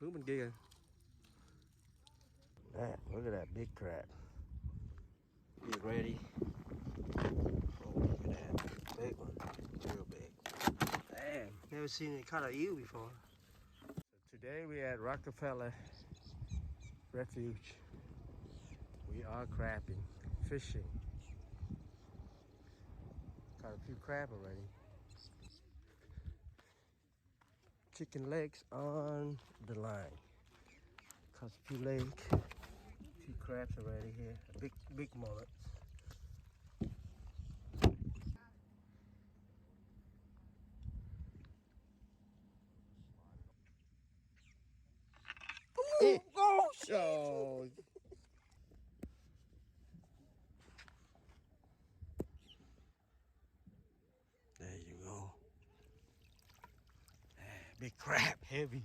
Hướng bên kia. Look at that big crab. Get ready. Oh, look at that big one, real big. Damn, never seen any kind of eel before. So today we at Rockefeller Refuge. We are crabbing, fishing. Got a few crab already. Chicken legs on the line. Caught a few legs, a few crabs already here. Big mullet. Oh, oh. There you go. Big crab, heavy.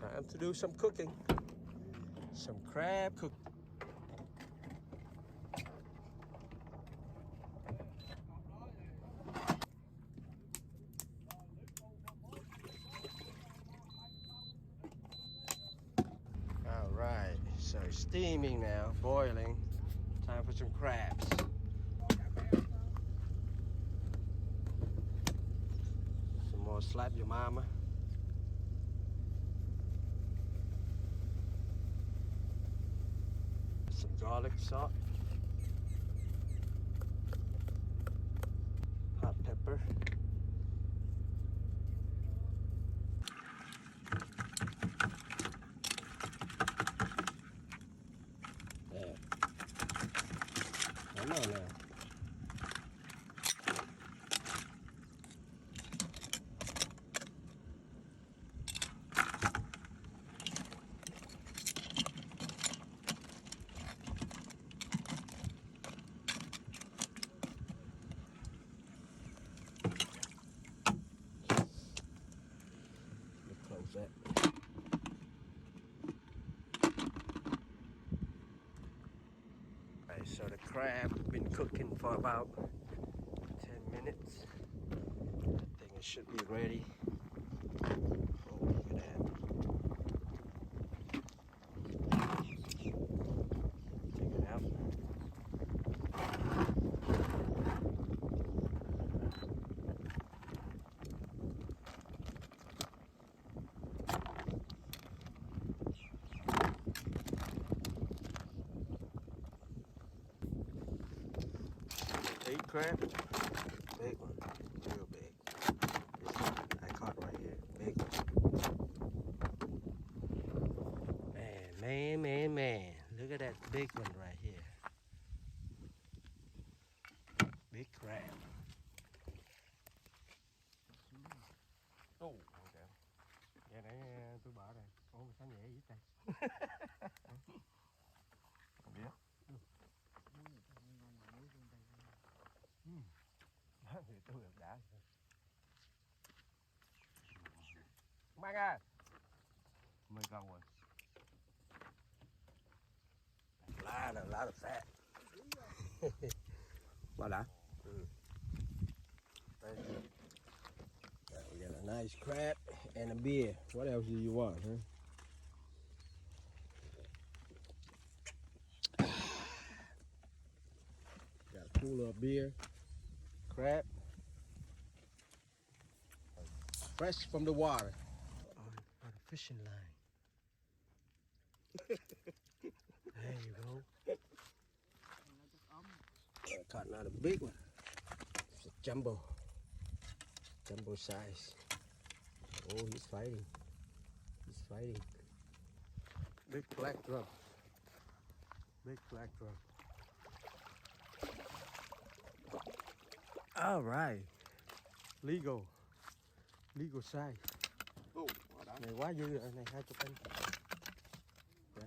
Time to do some cooking. Some crab cooking. All right, so it's steaming now, boiling. Time for some crabs. Some more slap your mama. Some garlic salt. Hot pepper. There. Come on now. Close that. Alright, so the crab been cooking for about 10 minutes. I think it should be ready. Oh, look at that. Take it out. Big crab, big one, real big. This one I caught right here, big one. Man, look at that big one right here. Big crab. Oh, okay. Dạ để tôi bỏ đây. Ủa sao nhẹ vậy trời? Không biết. Thì tôi được đã. Mang à. 10 con rồi. lot of fat. Well done. Thank you. We got a nice crab and a beer. What else do you want, huh? Got a cooler of beer, crab, fresh from the water. On a fishing line. There you go. Caught another big one. It's a jumbo size. Oh, he's fighting. He's fighting. Big black drum. Big black drum. All right. Legal size. Ồ, đó. Này quá dư rồi, này 20 cân. Dạ.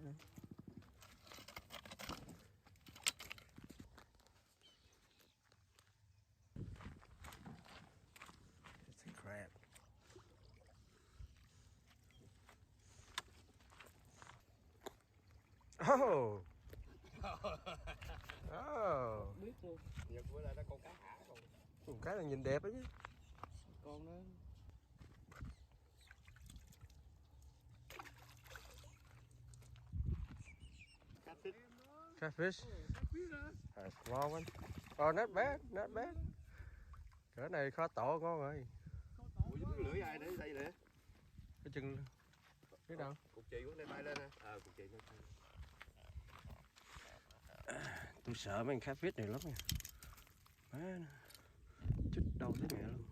It's a crab. Oh. Oh. Biết luôn. Giờ bữa nay nó con cá hả con. Một cái là nhìn đẹp ấy chứ. Con nó Catfish. A small one. Oh, not bad, not bad. Cỡ này kho tổ ngon rồi. ủa với cái lưỡi ai để đây nè. Cái chừng biết đâu. Cục chì của này bay lên nè. Cục chì nó. Tôi sợ mấy con catfish này lắm nha. Má, chích đâu tới mẹ luôn.